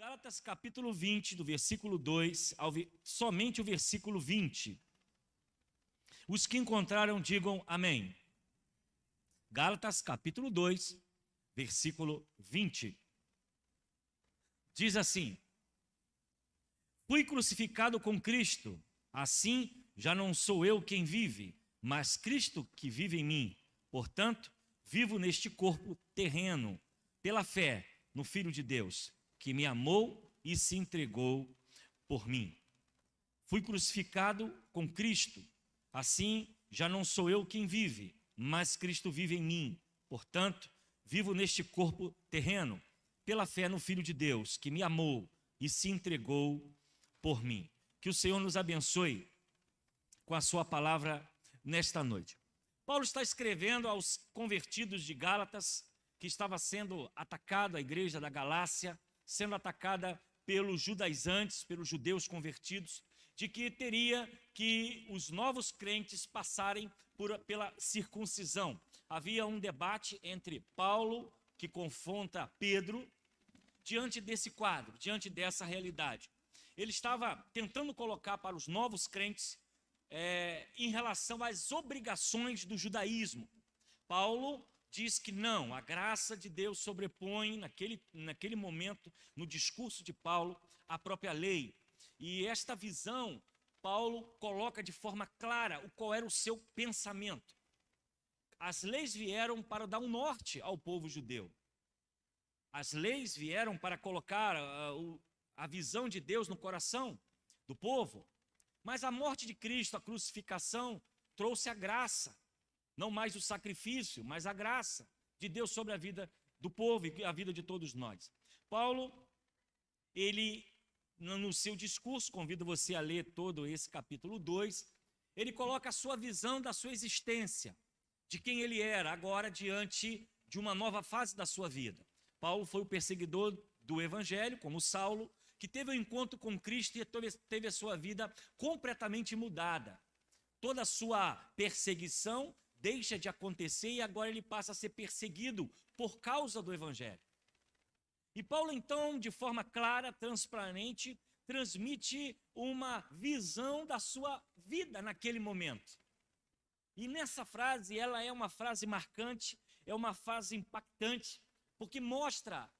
Gálatas capítulo 20, do versículo 2 somente o versículo 20. Os que encontraram, digam amém. Gálatas capítulo 2, versículo 20. Diz assim: fui crucificado com Cristo, assim já não sou eu quem vive, mas Cristo que vive em mim. Portanto, vivo neste corpo terreno, pela fé no Filho de Deus, que me amou e se entregou por mim. Fui crucificado com Cristo, assim já não sou eu quem vive, mas Cristo vive em mim. Portanto, vivo neste corpo terreno, pela fé no Filho de Deus, que me amou e se entregou por mim. Que o Senhor nos abençoe com a sua palavra nesta noite. Paulo está escrevendo aos convertidos de Gálatas, que estava sendo atacada a igreja da Galácia, sendo atacada pelos judaizantes, pelos judeus convertidos, de que teria que os novos crentes passarem pela circuncisão. Havia um debate entre Paulo, que confronta Pedro, diante desse quadro, diante dessa realidade. Ele estava tentando colocar para os novos crentes em relação às obrigações do judaísmo. Paulo diz que não, a graça de Deus sobrepõe naquele momento, no discurso de Paulo, a própria lei. E esta visão, Paulo coloca de forma clara qual era o seu pensamento. As leis vieram para dar um norte ao povo judeu. As leis vieram para colocar a visão de Deus no coração do povo. Mas a morte de Cristo, a crucificação, trouxe a graça. Não mais o sacrifício, mas a graça de Deus sobre a vida do povo e a vida de todos nós. Paulo, ele, no seu discurso, convido você a ler todo esse capítulo 2, ele coloca a sua visão da sua existência, de quem ele era agora diante de uma nova fase da sua vida. Paulo foi o perseguidor do evangelho, como Saulo, que teve um encontro com Cristo e teve a sua vida completamente mudada. Toda a sua perseguição deixa de acontecer e agora ele passa a ser perseguido por causa do evangelho. E Paulo, então, de forma clara, transparente, transmite uma visão da sua vida naquele momento. E nessa frase, ela é uma frase marcante, é uma frase impactante, porque mostra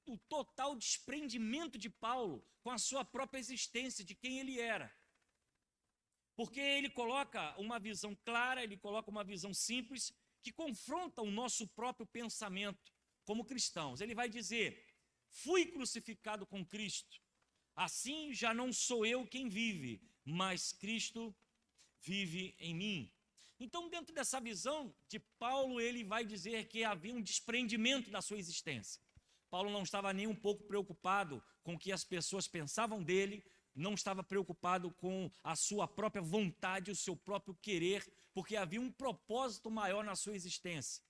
o total desprendimento de Paulo com a sua própria existência, de quem ele era. Porque ele coloca uma visão clara, ele coloca uma visão simples, que confronta o nosso próprio pensamento como cristãos. Ele vai dizer: fui crucificado com Cristo, assim já não sou eu quem vive, mas Cristo vive em mim. Então, dentro dessa visão de Paulo, ele vai dizer que havia um desprendimento da sua existência. Paulo não estava nem um pouco preocupado com o que as pessoas pensavam dele, não estava preocupado com a sua própria vontade, o seu próprio querer, porque havia um propósito maior na sua existência.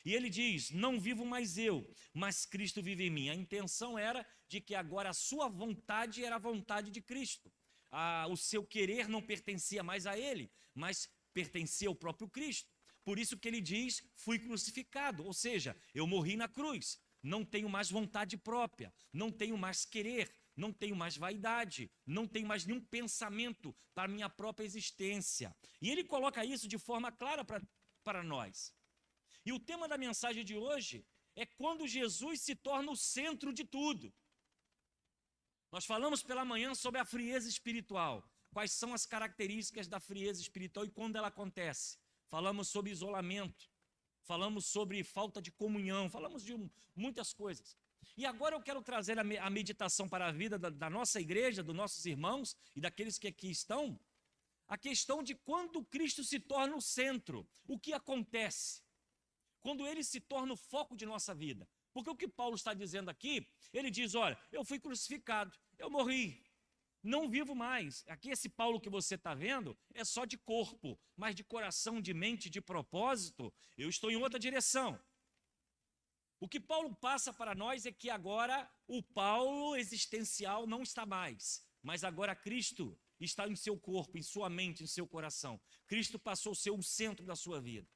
E ele diz: não vivo mais eu, mas Cristo vive em mim. A intenção era de que agora a sua vontade era a vontade de Cristo. O seu querer não pertencia mais a ele, mas pertencia ao próprio Cristo. Por isso que ele diz: fui crucificado, ou seja, eu morri na cruz. Não tenho mais vontade própria, não tenho mais querer, não tenho mais vaidade, não tenho mais nenhum pensamento para a minha própria existência. E ele coloca isso de forma clara para nós. E o tema da mensagem de hoje é quando Jesus se torna o centro de tudo. Nós falamos pela manhã sobre a frieza espiritual. Quais são as características da frieza espiritual e quando ela acontece? Falamos sobre isolamento, falamos sobre falta de comunhão, falamos de muitas coisas. E agora eu quero trazer a meditação para a vida da nossa igreja, dos nossos irmãos e daqueles que aqui estão, a questão de quando Cristo se torna o centro, o que acontece? Quando ele se torna o foco de nossa vida. Porque o que Paulo está dizendo aqui, ele diz: olha, eu fui crucificado, eu morri, não vivo mais. Aqui esse Paulo que você está vendo é só de corpo, mas de coração, de mente, de propósito, eu estou em outra direção. O que Paulo passa para nós é que agora o Paulo existencial não está mais, mas agora Cristo está em seu corpo, em sua mente, em seu coração. Cristo passou a ser o centro da sua vida.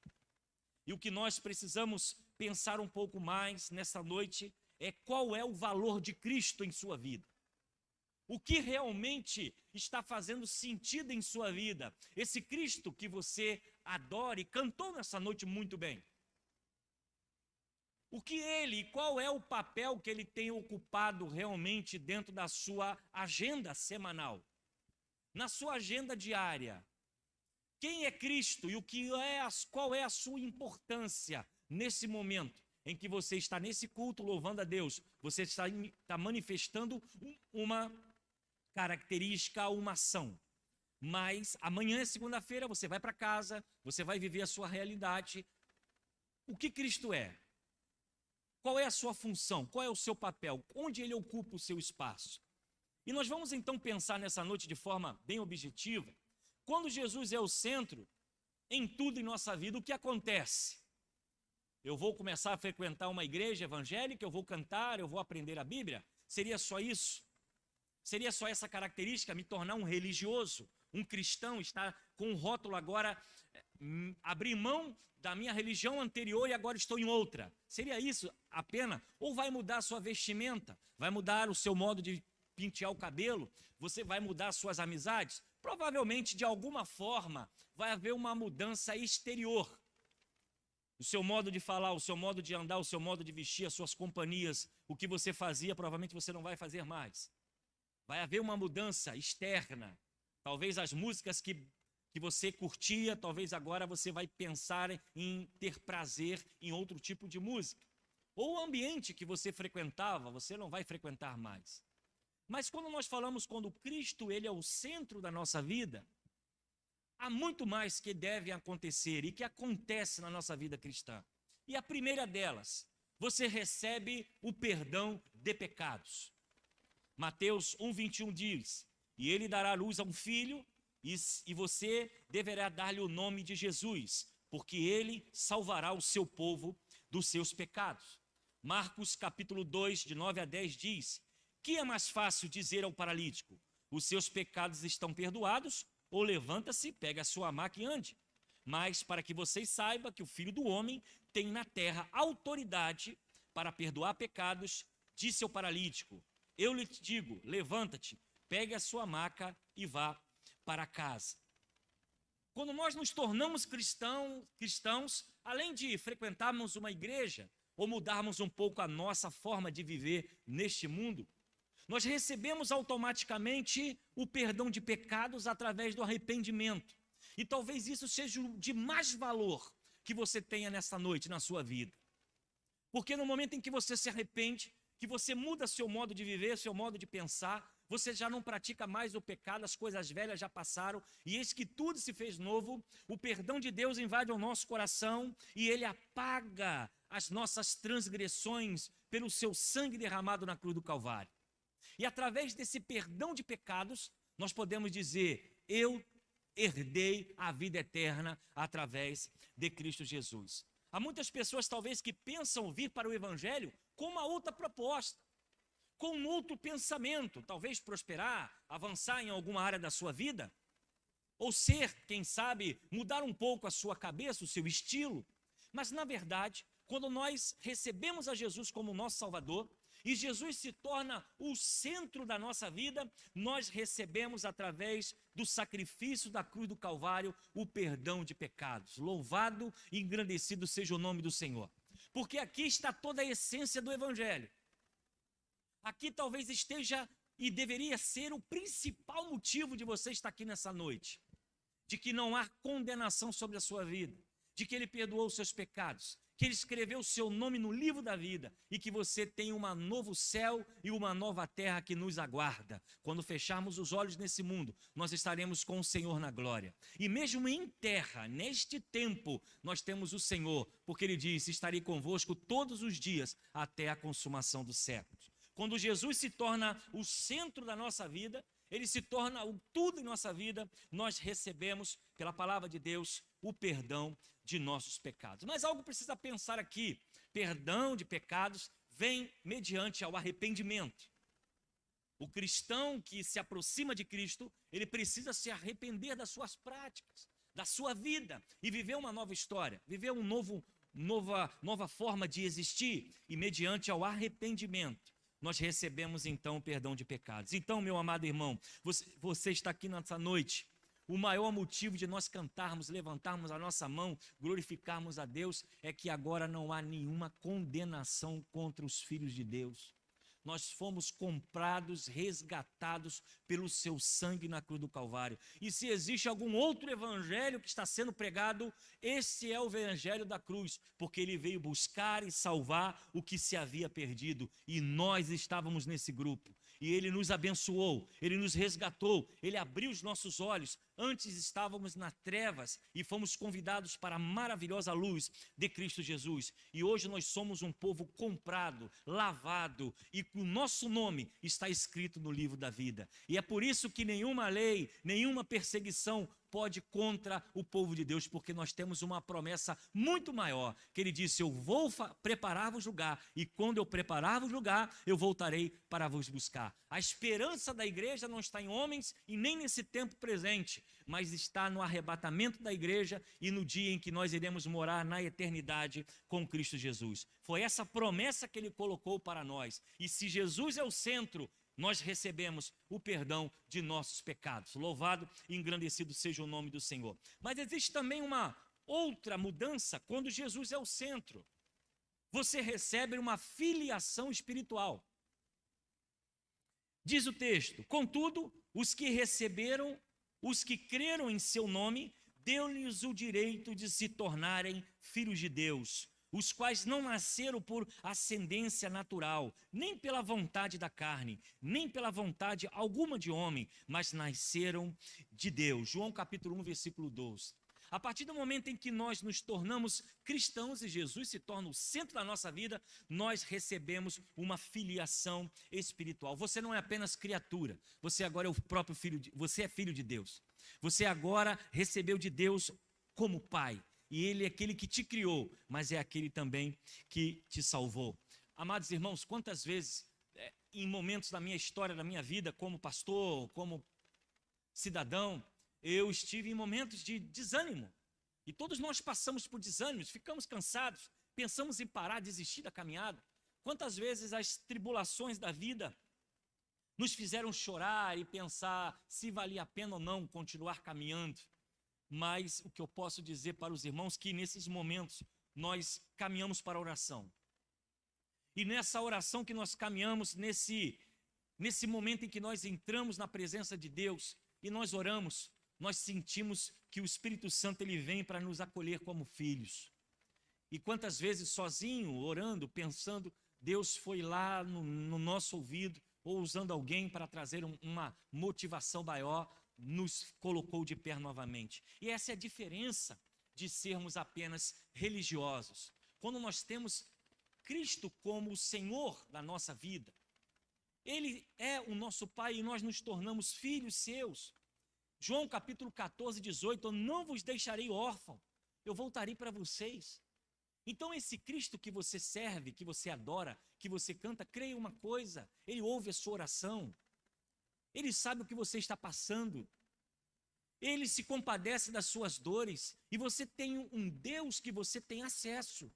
E o que nós precisamos pensar um pouco mais nessa noite é qual é o valor de Cristo em sua vida. O que realmente está fazendo sentido em sua vida? Esse Cristo que você adora e cantou nessa noite muito bem. O que ele, qual é o papel que ele tem ocupado realmente dentro da sua agenda semanal? Na sua agenda diária? Quem é Cristo e qual é a sua importância nesse momento em que você está nesse culto louvando a Deus? Você está manifestando uma característica, uma ação. Mas amanhã é segunda-feira, você vai para casa, você vai viver a sua realidade. O que Cristo é? Qual é a sua função? Qual é o seu papel? Onde ele ocupa o seu espaço? E nós vamos então pensar nessa noite de forma bem objetiva. Quando Jesus é o centro em tudo em nossa vida, o que acontece? Eu vou começar a frequentar uma igreja evangélica, eu vou cantar, eu vou aprender a Bíblia? Seria só isso? Seria só essa característica, me tornar um religioso, um cristão, estar com um rótulo agora, abrir mão da minha religião anterior e agora estou em outra? Seria isso apenas? Ou vai mudar a sua vestimenta? Vai mudar o seu modo de pentear o cabelo? Você vai mudar as suas amizades? Provavelmente, de alguma forma, vai haver uma mudança exterior. O seu modo de falar, o seu modo de andar, o seu modo de vestir, as suas companhias, o que você fazia, provavelmente você não vai fazer mais. Vai haver uma mudança externa. Talvez as músicas que você curtia, talvez agora você vai pensar em ter prazer em outro tipo de música. Ou o ambiente que você frequentava, você não vai frequentar mais. Mas quando nós falamos quando Cristo ele é o centro da nossa vida, há muito mais que deve acontecer e que acontece na nossa vida cristã. E a primeira delas, você recebe o perdão de pecados. Mateus 1:21 diz: e ele dará luz a um filho, e você deverá dar-lhe o nome de Jesus, porque ele salvará o seu povo dos seus pecados. Marcos capítulo 2, de 9 a 10 diz: que é mais fácil dizer ao paralítico, os seus pecados estão perdoados, ou levanta-se, pega a sua maca e ande? Mas para que vocês saibam que o Filho do Homem tem na terra autoridade para perdoar pecados, disse ao paralítico: eu lhe digo, levanta-te, pegue a sua maca e vá para casa. Quando nós nos tornamos cristãos, além de frequentarmos uma igreja ou mudarmos um pouco a nossa forma de viver neste mundo, nós recebemos automaticamente o perdão de pecados através do arrependimento. E talvez isso seja o de mais valor que você tenha nessa noite, na sua vida. Porque no momento em que você se arrepende, que você muda seu modo de viver, seu modo de pensar, você já não pratica mais o pecado, as coisas velhas já passaram, e eis que tudo se fez novo, o perdão de Deus invade o nosso coração, e ele apaga as nossas transgressões pelo seu sangue derramado na cruz do Calvário. E através desse perdão de pecados, nós podemos dizer: eu herdei a vida eterna através de Cristo Jesus. Há muitas pessoas talvez que pensam vir para o Evangelho com uma outra proposta, com um outro pensamento, talvez prosperar, avançar em alguma área da sua vida, ou ser, quem sabe, mudar um pouco a sua cabeça, o seu estilo. Mas na verdade, quando nós recebemos a Jesus como nosso Salvador, e Jesus se torna o centro da nossa vida, nós recebemos através do sacrifício da cruz do Calvário o perdão de pecados. Louvado e engrandecido seja o nome do Senhor. Porque aqui está toda a essência do Evangelho. Aqui talvez esteja e deveria ser o principal motivo de você estar aqui nessa noite. De que não há condenação sobre a sua vida. De que Ele perdoou os seus pecados. Que Ele escreveu o seu nome no livro da vida e que você tem um novo céu e uma nova terra que nos aguarda. Quando fecharmos os olhos nesse mundo, nós estaremos com o Senhor na glória. E mesmo em terra, neste tempo, nós temos o Senhor, porque Ele disse: estarei convosco todos os dias até a consumação dos séculos. Quando Jesus se torna o centro da nossa vida, Ele se torna o tudo em nossa vida, nós recebemos, pela palavra de Deus, o perdão de nossos pecados. Mas algo precisa pensar aqui: perdão de pecados vem mediante ao arrependimento. O cristão que se aproxima de Cristo, ele precisa se arrepender das suas práticas, da sua vida e viver uma nova história, viver um nova forma de existir, e mediante ao arrependimento, nós recebemos então o perdão de pecados. Então, meu amado irmão, você está aqui nessa noite. O maior motivo de nós cantarmos, levantarmos a nossa mão, glorificarmos a Deus, é que agora não há nenhuma condenação contra os filhos de Deus. Nós fomos comprados, resgatados pelo seu sangue na cruz do Calvário. E se existe algum outro evangelho que está sendo pregado, esse é o evangelho da cruz, porque ele veio buscar e salvar o que se havia perdido. E nós estávamos nesse grupo. E ele nos abençoou, ele nos resgatou, ele abriu os nossos olhos. Antes estávamos nas trevas e fomos convidados para a maravilhosa luz de Cristo Jesus. E hoje nós somos um povo comprado, lavado, e o nosso nome está escrito no livro da vida. E é por isso que nenhuma lei, nenhuma perseguição pode contra o povo de Deus, porque nós temos uma promessa muito maior, que ele disse: eu vou preparar-vos lugar, e quando eu preparar-vos lugar, eu voltarei para vos buscar. A esperança da igreja não está em homens e nem nesse tempo presente, mas está no arrebatamento da igreja e no dia em que nós iremos morar na eternidade com Cristo Jesus. Foi essa promessa que ele colocou para nós, e se Jesus é o centro, nós recebemos o perdão de nossos pecados. Louvado e engrandecido seja o nome do Senhor. Mas existe também uma outra mudança quando Jesus é o centro. Você recebe uma filiação espiritual. Diz o texto: contudo, os que receberam, os que creram em seu nome, deu-lhes o direito de se tornarem filhos de Deus, os quais não nasceram por ascendência natural, nem pela vontade da carne, nem pela vontade alguma de homem, mas nasceram de Deus. João capítulo 1, versículo 12. A partir do momento em que nós nos tornamos cristãos e Jesus se torna o centro da nossa vida, nós recebemos uma filiação espiritual. Você não é apenas criatura, você agora é o próprio filho, você é filho de Deus. Você agora recebeu de Deus como pai. E ele é aquele que te criou, mas é aquele também que te salvou. Amados irmãos, quantas vezes, em momentos da minha história, da minha vida, como pastor, como cidadão, eu estive em momentos de desânimo. E todos nós passamos por desânimos, ficamos cansados, pensamos em parar, desistir da caminhada. Quantas vezes as tribulações da vida nos fizeram chorar e pensar se valia a pena ou não continuar caminhando. Mas o que eu posso dizer para os irmãos é que nesses momentos nós caminhamos para a oração. E nessa oração que nós caminhamos, nesse momento em que nós entramos na presença de Deus e nós oramos, nós sentimos que o Espírito Santo ele vem para nos acolher como filhos. E quantas vezes sozinho, orando, pensando, Deus foi lá no nosso ouvido, ou usando alguém para trazer uma motivação maior, nos colocou de pé novamente. E essa é a diferença de sermos apenas religiosos. Quando nós temos Cristo como o Senhor da nossa vida, Ele é o nosso Pai e nós nos tornamos filhos seus. João capítulo 14, 18, eu não vos deixarei órfão, eu voltarei para vocês. Então esse Cristo que você serve, que você adora, que você canta, creia uma coisa, Ele ouve a sua oração. Ele sabe o que você está passando. Ele se compadece das suas dores. E você tem um Deus que você tem acesso.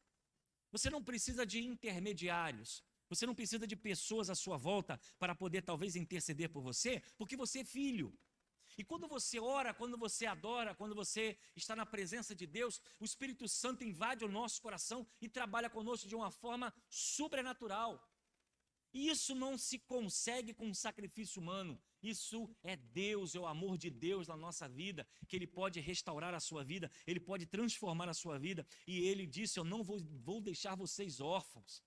Você não precisa de intermediários. Você não precisa de pessoas à sua volta para poder talvez interceder por você, porque você é filho. E quando você ora, quando você adora, quando você está na presença de Deus, o Espírito Santo invade o nosso coração e trabalha conosco de uma forma sobrenatural. E isso não se consegue com um sacrifício humano. Isso é Deus, é o amor de Deus na nossa vida, que Ele pode restaurar a sua vida, Ele pode transformar a sua vida. E Ele disse: eu não vou deixar vocês órfãos.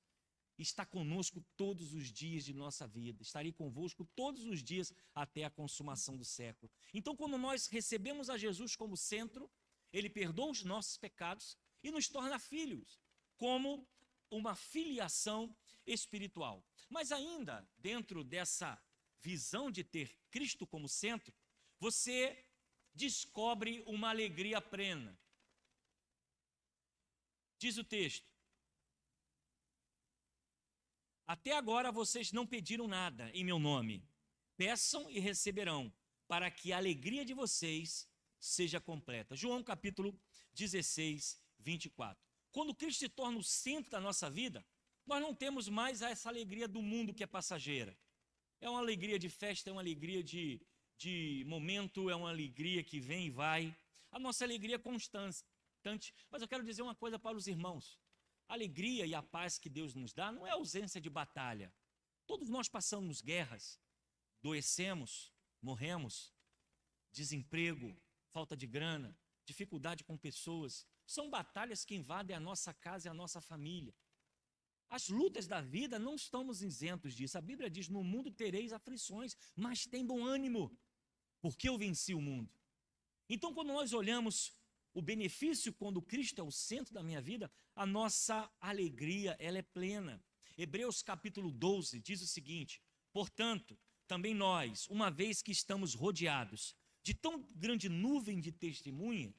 Está conosco todos os dias de nossa vida. Estarei convosco todos os dias até a consumação do século. Então, quando nós recebemos a Jesus como centro, Ele perdoa os nossos pecados e nos torna filhos, como uma filiação espiritual. Mas ainda, dentro dessa visão de ter Cristo como centro, você descobre uma alegria plena. Diz o texto: até agora vocês não pediram nada em meu nome. Peçam e receberão, para que a alegria de vocês seja completa. João capítulo 16, 24. Quando Cristo se torna o centro da nossa vida, nós não temos mais essa alegria do mundo que é passageira. É uma alegria de festa, é uma alegria de momento, é uma alegria que vem e vai. A nossa alegria é constante. Mas eu quero dizer uma coisa para os irmãos. A alegria e a paz que Deus nos dá não é ausência de batalha. Todos nós passamos guerras, adoecemos, morremos, desemprego, falta de grana, dificuldade com pessoas. São batalhas que invadem a nossa casa e a nossa família. As lutas da vida não estamos isentos disso. A Bíblia diz: no mundo tereis aflições, mas tem bom ânimo, porque eu venci o mundo. Então, quando nós olhamos o benefício, quando Cristo é o centro da minha vida, a nossa alegria, ela é plena. Hebreus capítulo 12 diz o seguinte: portanto, também nós, uma vez que estamos rodeados de tão grande nuvem de testemunha,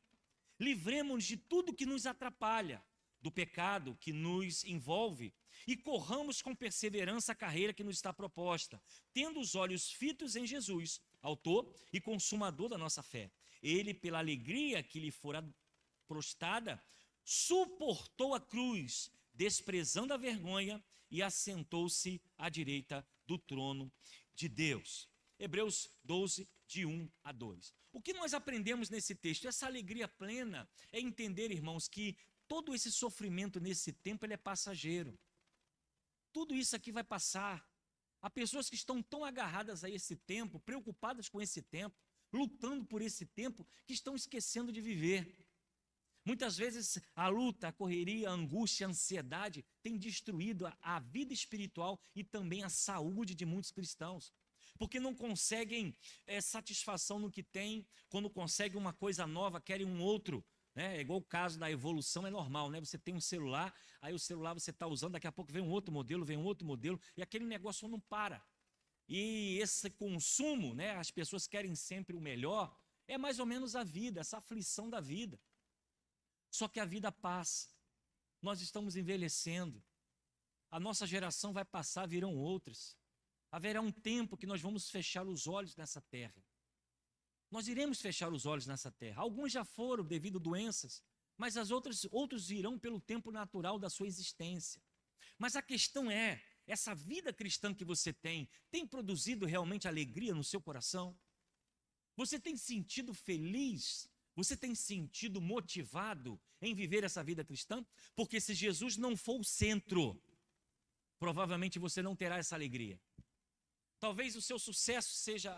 livremos-nos de tudo que nos atrapalha, do pecado que nos envolve, e corramos com perseverança a carreira que nos está proposta, tendo os olhos fitos em Jesus, autor e consumador da nossa fé. Ele, pela alegria que lhe fora prostrada, suportou a cruz, desprezando a vergonha, e assentou-se à direita do trono de Deus. Hebreus 12, de 1 a 2. O que nós aprendemos nesse texto? Essa alegria plena é entender, irmãos, que todo esse sofrimento nesse tempo ele é passageiro. Tudo isso aqui vai passar. Há pessoas que estão tão agarradas a esse tempo, preocupadas com esse tempo, lutando por esse tempo, que estão esquecendo de viver. Muitas vezes a luta, a correria, a angústia, a ansiedade tem destruído a vida espiritual e também a saúde de muitos cristãos. Porque não conseguem satisfação no que têm, quando conseguem uma coisa nova, querem um outro. É igual o caso da evolução, é normal, né? Você tem um celular, aí o celular você está usando, daqui a pouco vem um outro modelo, e aquele negócio não para. E esse consumo, né? As pessoas querem sempre o melhor, é mais ou menos a vida, essa aflição da vida. Só que a vida passa, nós estamos envelhecendo, a nossa geração vai passar, virão outras. Haverá um tempo que nós vamos fechar os olhos nessa terra. Nós iremos fechar os olhos nessa terra. Alguns já foram devido a doenças, mas outros irão pelo tempo natural da sua existência. Mas a questão é, essa vida cristã que você tem produzido realmente alegria no seu coração? Você tem sentido feliz? Você tem sentido motivado em viver essa vida cristã? Porque se Jesus não for o centro, provavelmente você não terá essa alegria. Talvez o seu sucesso seja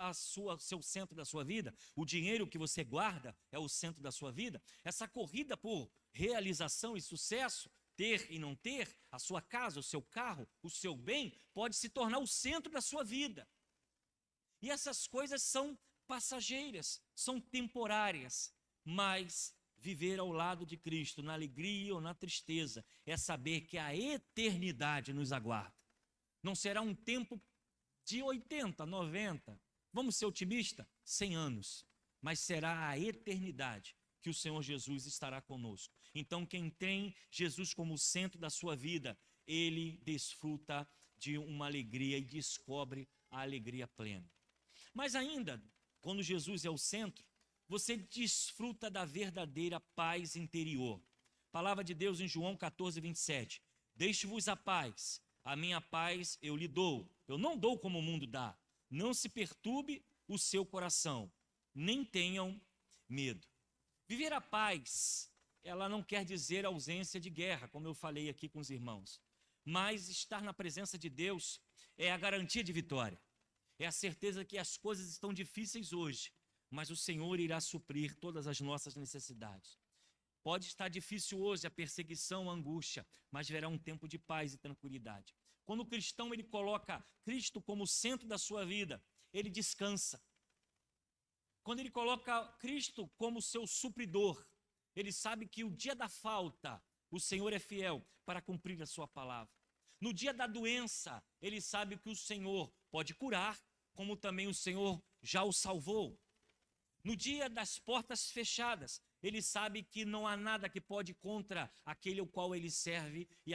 seu centro da sua vida, o dinheiro que você guarda é o centro da sua vida. Essa corrida por realização e sucesso, ter e não ter, a sua casa, o seu carro, o seu bem, pode se tornar o centro da sua vida. E essas coisas são passageiras, são temporárias, mas viver ao lado de Cristo, na alegria ou na tristeza, é saber que a eternidade nos aguarda. Não será um tempo de 80, 90, vamos ser otimistas, 100 anos, mas será a eternidade que o Senhor Jesus estará conosco. Então, quem tem Jesus como centro da sua vida, ele desfruta de uma alegria e descobre a alegria plena. Mas ainda, quando Jesus é o centro, você desfruta da verdadeira paz interior. Palavra de Deus em João 14, 27. Deixe-vos a paz, a minha paz eu lhe dou. Eu não dou como o mundo dá. Não se perturbe o seu coração, nem tenham medo. Viver a paz, ela não quer dizer ausência de guerra, como eu falei aqui com os irmãos. Mas estar na presença de Deus é a garantia de vitória. É a certeza que as coisas estão difíceis hoje, mas o Senhor irá suprir todas as nossas necessidades. Pode estar difícil hoje a perseguição, a angústia, mas verá um tempo de paz e tranquilidade. Quando o cristão ele coloca Cristo como centro da sua vida, ele descansa. Quando ele coloca Cristo como seu supridor, ele sabe que o dia da falta, o Senhor é fiel para cumprir a sua palavra. No dia da doença, ele sabe que o Senhor pode curar, como também o Senhor já o salvou. No dia das portas fechadas, ele sabe que não há nada que pode contra aquele ao qual ele serve e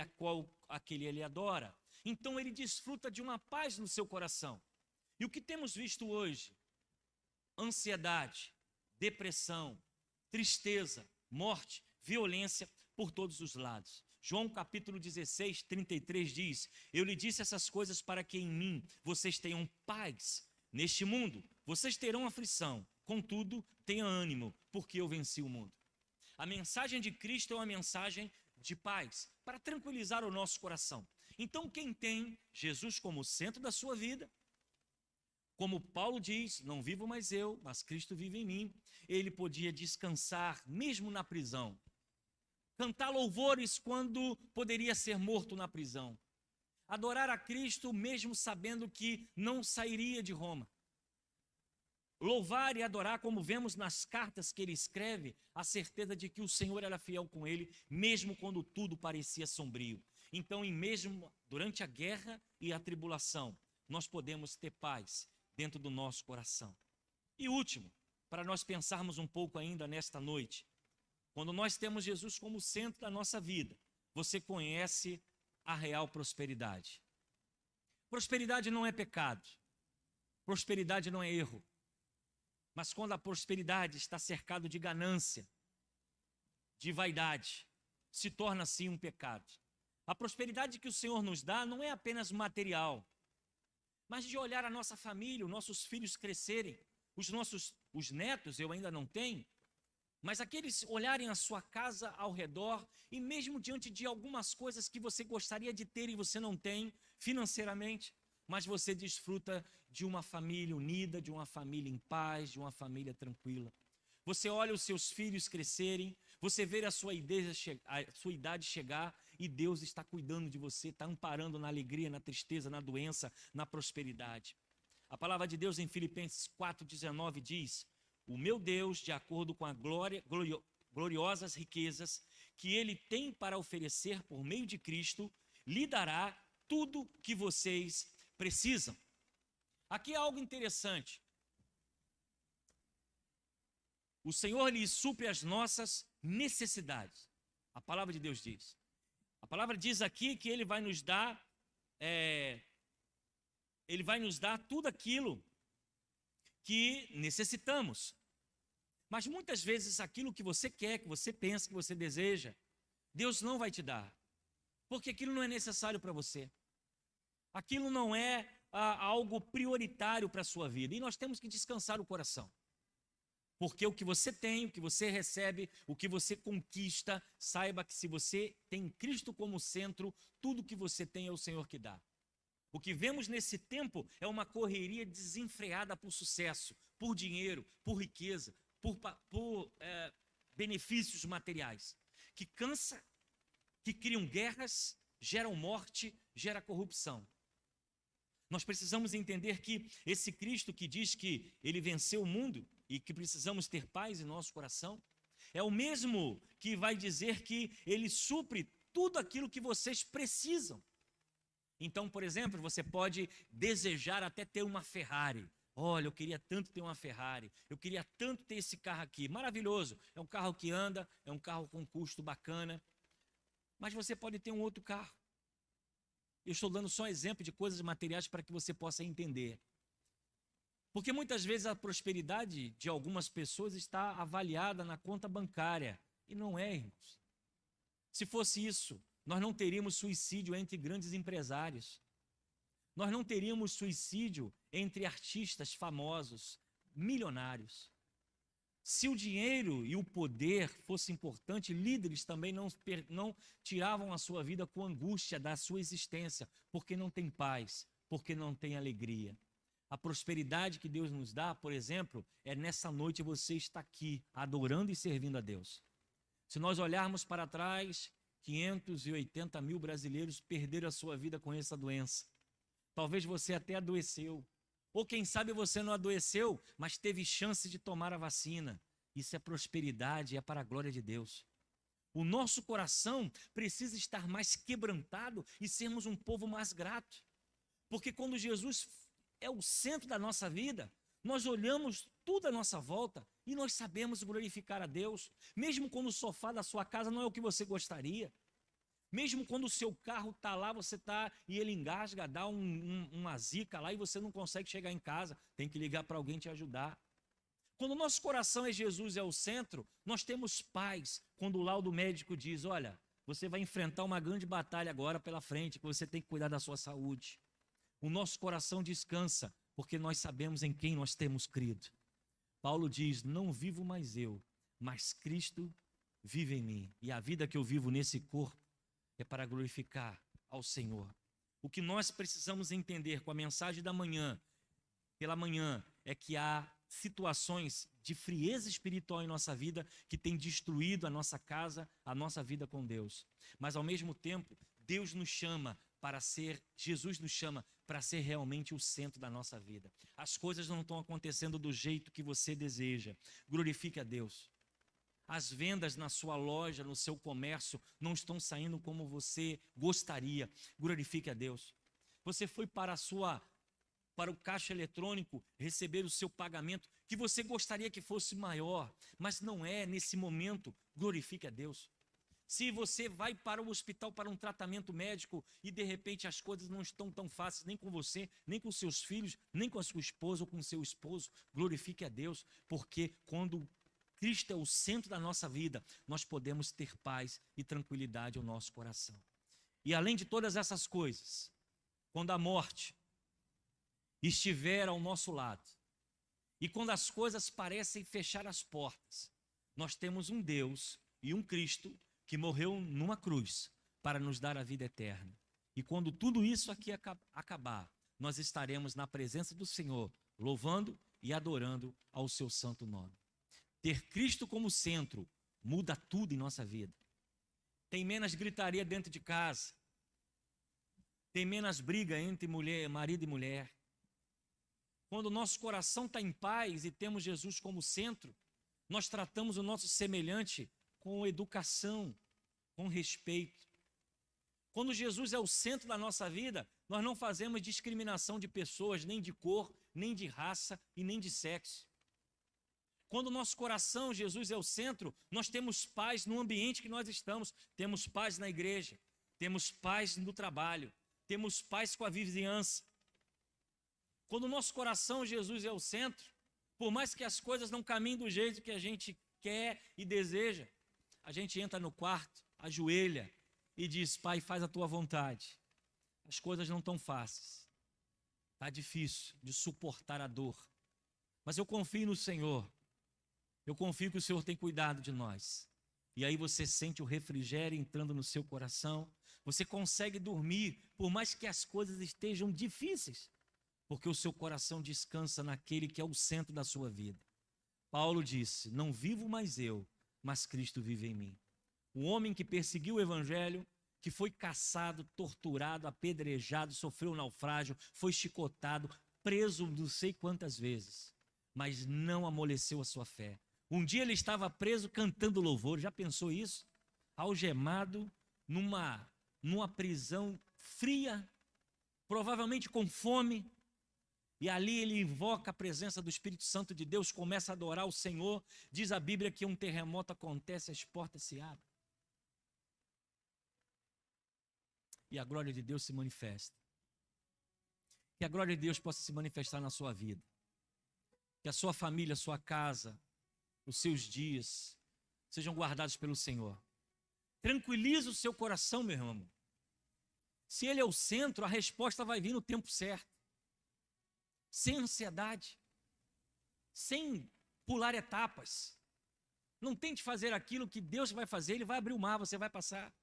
aquele ele adora. Então ele desfruta de uma paz no seu coração. E o que temos visto hoje? Ansiedade, depressão, tristeza, morte, violência, por todos os lados. João capítulo 16, 33 diz: eu lhe disse essas coisas para que em mim vocês tenham paz. Neste mundo vocês terão aflição, contudo, tenha ânimo, porque eu venci o mundo. A mensagem de Cristo é uma mensagem de paz, para tranquilizar o nosso coração. Então, quem tem Jesus como centro da sua vida, como Paulo diz, não vivo mais eu, mas Cristo vive em mim, ele podia descansar mesmo na prisão, cantar louvores quando poderia ser morto na prisão, adorar a Cristo mesmo sabendo que não sairia de Roma, louvar e adorar, como vemos nas cartas que ele escreve, a certeza de que o Senhor era fiel com ele, mesmo quando tudo parecia sombrio. Então, mesmo durante a guerra e a tribulação, nós podemos ter paz dentro do nosso coração. E último, para nós pensarmos um pouco ainda nesta noite, quando nós temos Jesus como centro da nossa vida, você conhece a real prosperidade. Prosperidade não é pecado, prosperidade não é erro. Mas quando a prosperidade está cercada de ganância, de vaidade, se torna assim um pecado. A prosperidade que o Senhor nos dá não é apenas material, mas de olhar a nossa família, os nossos filhos crescerem, os netos eu ainda não tenho, mas aqueles olharem a sua casa ao redor e mesmo diante de algumas coisas que você gostaria de ter e você não tem financeiramente, mas você desfruta de uma família unida, de uma família em paz, de uma família tranquila. Você olha os seus filhos crescerem, você vê a sua idade chegar e Deus está cuidando de você, está amparando na alegria, na tristeza, na doença, na prosperidade. A palavra de Deus em Filipenses 4,19 diz: o meu Deus, de acordo com a gloriosas riquezas que Ele tem para oferecer por meio de Cristo, lhe dará tudo que vocês precisam. Aqui é algo interessante. O Senhor lhe supre as nossas necessidades. A palavra de Deus diz. A palavra diz aqui que Ele vai nos dar, tudo aquilo que necessitamos. Mas muitas vezes aquilo que você quer, que você pensa, que você deseja, Deus não vai te dar. Porque aquilo não é necessário para você. Aquilo não é algo prioritário para a sua vida. E nós temos que descansar o coração. Porque o que você tem, o que você recebe, o que você conquista, saiba que se você tem Cristo como centro, tudo que você tem é o Senhor que dá. O que vemos nesse tempo é uma correria desenfreada por sucesso, por dinheiro, por riqueza, por benefícios materiais, que cansa, que criam guerras, geram morte, gera corrupção. Nós precisamos entender que esse Cristo que diz que Ele venceu o mundo e que precisamos ter paz em nosso coração, é o mesmo que vai dizer que Ele supre tudo aquilo que vocês precisam. Então, por exemplo, você pode desejar até ter uma Ferrari. Olha, eu queria tanto ter uma Ferrari, eu queria tanto ter esse carro aqui, maravilhoso. É um carro que anda, é um carro com custo bacana, mas você pode ter um outro carro. Eu estou dando só exemplo de coisas materiais para que você possa entender. Porque muitas vezes a prosperidade de algumas pessoas está avaliada na conta bancária. E não é, irmãos. Se fosse isso, nós não teríamos suicídio entre grandes empresários. Nós não teríamos suicídio entre artistas famosos, milionários. Se o dinheiro e o poder fosse importante, líderes também não tiravam a sua vida com angústia da sua existência, porque não tem paz, porque não tem alegria. A prosperidade que Deus nos dá, por exemplo, é nessa noite você está aqui, adorando e servindo a Deus. Se nós olharmos para trás, 580 mil brasileiros perderam a sua vida com essa doença. Talvez você até adoeceu. Ou quem sabe você não adoeceu, mas teve chance de tomar a vacina. Isso é prosperidade, é para a glória de Deus. O nosso coração precisa estar mais quebrantado e sermos um povo mais grato. Porque quando Jesus é o centro da nossa vida, nós olhamos tudo à nossa volta e nós sabemos glorificar a Deus. Mesmo quando o sofá da sua casa não é o que você gostaria. Mesmo quando o seu carro está lá, você está e ele engasga, dá uma zica lá e você não consegue chegar em casa, tem que ligar para alguém te ajudar. Quando o nosso coração é Jesus, é o centro, nós temos paz. Quando o laudo médico diz, olha, você vai enfrentar uma grande batalha agora pela frente, que você tem que cuidar da sua saúde. O nosso coração descansa, porque nós sabemos em quem nós temos crido. Paulo diz, não vivo mais eu, mas Cristo vive em mim. E a vida que eu vivo nesse corpo é para glorificar ao Senhor. O que nós precisamos entender com a mensagem da manhã, pela manhã, é que há situações de frieza espiritual em nossa vida que tem destruído a nossa casa, a nossa vida com Deus. Mas ao mesmo tempo, Deus nos chama para ser, Jesus nos chama para ser realmente o centro da nossa vida. As coisas não estão acontecendo do jeito que você deseja. Glorifique a Deus. As vendas na sua loja, no seu comércio, não estão saindo como você gostaria. Glorifique a Deus. Você foi para o caixa eletrônico receber o seu pagamento, que você gostaria que fosse maior, mas não é nesse momento. Glorifique a Deus. Se você vai para o hospital para um tratamento médico e de repente as coisas não estão tão fáceis nem com você, nem com seus filhos, nem com a sua esposa ou com o seu esposo, glorifique a Deus, porque quando Cristo é o centro da nossa vida, nós podemos ter paz e tranquilidade ao nosso coração. E além de todas essas coisas, quando a morte estiver ao nosso lado, e quando as coisas parecem fechar as portas, nós temos um Deus e um Cristo que morreu numa cruz para nos dar a vida eterna. E quando tudo isso aqui acabar, nós estaremos na presença do Senhor, louvando e adorando ao seu santo nome. Ter Cristo como centro muda tudo em nossa vida. Tem menos gritaria dentro de casa. Tem menos briga entre marido e mulher. Quando o nosso coração está em paz e temos Jesus como centro, nós tratamos o nosso semelhante com educação, com respeito. Quando Jesus é o centro da nossa vida, nós não fazemos discriminação de pessoas, nem de cor, nem de raça e nem de sexo. Quando o nosso coração, Jesus é o centro, nós temos paz no ambiente que nós estamos. Temos paz na igreja, temos paz no trabalho, temos paz com a vizinhança. Quando o nosso coração, Jesus é o centro, por mais que as coisas não caminhem do jeito que a gente quer e deseja, a gente entra no quarto, ajoelha e diz, Pai, faz a tua vontade. As coisas não estão fáceis. Está difícil de suportar a dor. Mas eu confio no Senhor. Eu confio que o Senhor tem cuidado de nós. E aí você sente o refrigério entrando no seu coração. Você consegue dormir, por mais que as coisas estejam difíceis, porque o seu coração descansa naquele que é o centro da sua vida. Paulo disse, não vivo mais eu, mas Cristo vive em mim. O homem que perseguiu o evangelho, que foi caçado, torturado, apedrejado, sofreu um naufrágio, foi chicotado, preso não sei quantas vezes, mas não amoleceu a sua fé. Um dia ele estava preso cantando louvor, já pensou isso? Algemado numa prisão fria, provavelmente com fome, e ali ele invoca a presença do Espírito Santo de Deus, começa a adorar o Senhor. Diz a Bíblia que um terremoto acontece, as portas se abrem. E a glória de Deus se manifesta. Que a glória de Deus possa se manifestar na sua vida. Que a sua família, a sua casa, os seus dias sejam guardados pelo Senhor. Tranquilize o seu coração, meu irmão. Se Ele é o centro, a resposta vai vir no tempo certo. Sem ansiedade, sem pular etapas. Não tente fazer aquilo que Deus vai fazer, Ele vai abrir o mar, você vai passar.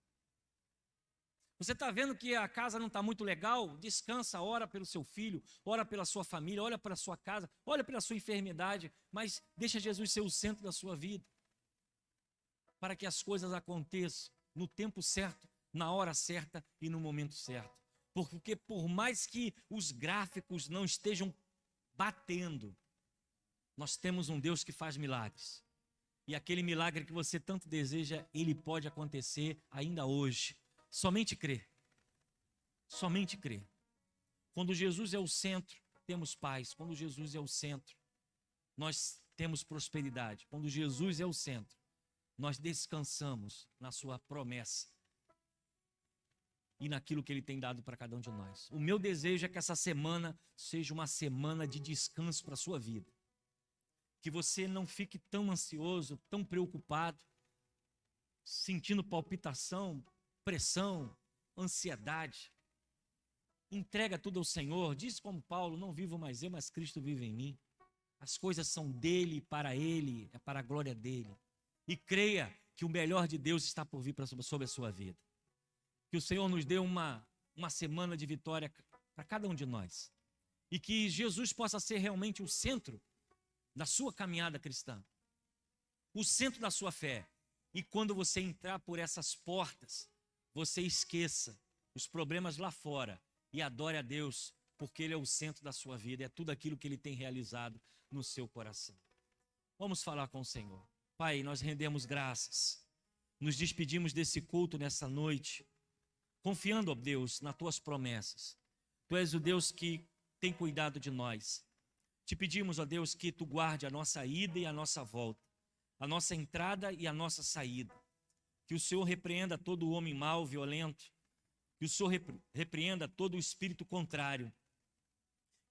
Você está vendo que a casa não está muito legal? Descansa, ora pelo seu filho, ora pela sua família, ora pela sua casa, ora pela sua enfermidade, mas deixa Jesus ser o centro da sua vida, para que as coisas aconteçam no tempo certo, na hora certa e no momento certo. Porque por mais que os gráficos não estejam batendo, nós temos um Deus que faz milagres. E aquele milagre que você tanto deseja, ele pode acontecer ainda hoje. Somente crer. Somente crer. Quando Jesus é o centro, temos paz. Quando Jesus é o centro, nós temos prosperidade. Quando Jesus é o centro, nós descansamos na sua promessa e naquilo que Ele tem dado para cada um de nós. O meu desejo é que essa semana seja uma semana de descanso para a sua vida. que você não fique tão ansioso, tão preocupado, sentindo palpitação, pressão, ansiedade. Entrega tudo ao Senhor. Diz como Paulo: não vivo mais eu, mas Cristo vive em mim. As coisas são dele, para ele, é para a glória dele. E creia que o melhor de Deus está por vir sobre a sua vida. Que o Senhor nos dê uma semana de vitória para cada um de nós. E que Jesus possa ser realmente o centro da sua caminhada cristã, o centro da sua fé. E quando você entrar por essas portas, você esqueça os problemas lá fora e adore a Deus, porque Ele é o centro da sua vida, é tudo aquilo que Ele tem realizado no seu coração. Vamos falar com o Senhor. Pai, nós rendemos graças, nos despedimos desse culto nessa noite, confiando, ó Deus, nas Tuas promessas. Tu és o Deus que tem cuidado de nós. Te pedimos, ó Deus, que Tu guarde a nossa ida e a nossa volta, a nossa entrada e a nossa saída. Que o Senhor repreenda todo o homem mau, violento, que o Senhor repreenda todo o espírito contrário,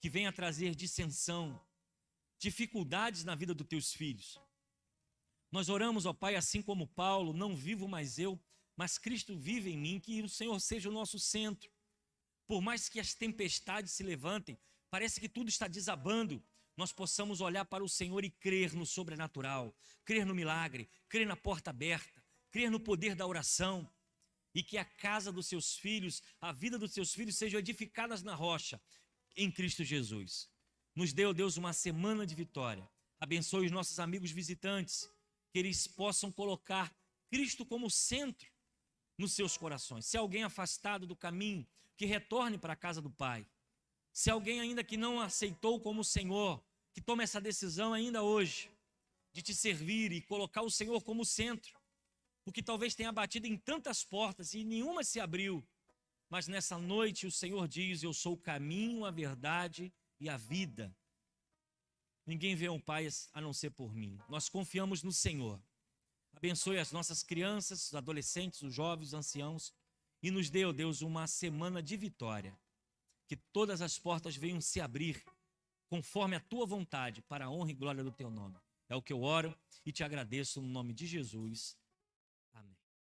que venha trazer dissensão, dificuldades na vida dos Teus filhos. Nós oramos, ó Pai, assim como Paulo: não vivo mais eu, mas Cristo vive em mim. Que o Senhor seja o nosso centro. Por mais que as tempestades se levantem, parece que tudo está desabando, nós possamos olhar para o Senhor e crer no sobrenatural, crer no milagre, crer na porta aberta, crer no poder da oração. E que a casa dos seus filhos, a vida dos seus filhos sejam edificadas na rocha, em Cristo Jesus. Nos dê, ó Deus, uma semana de vitória. Abençoe os nossos amigos visitantes, que eles possam colocar Cristo como centro nos seus corações. Se alguém afastado do caminho, que retorne para a casa do Pai. Se alguém ainda que não aceitou como Senhor, que tome essa decisão ainda hoje, de Te servir e colocar o Senhor como centro. Porque talvez tenha batido em tantas portas e nenhuma se abriu. Mas nessa noite o Senhor diz: eu sou o caminho, a verdade e a vida. Ninguém vê um Pai a não ser por mim. Nós confiamos no Senhor. Abençoe as nossas crianças, os adolescentes, os jovens, os anciãos. E nos dê, ó Deus, uma semana de vitória. Que todas as portas venham se abrir conforme a Tua vontade, para a honra e glória do Teu nome. É o que eu oro e Te agradeço no nome de Jesus.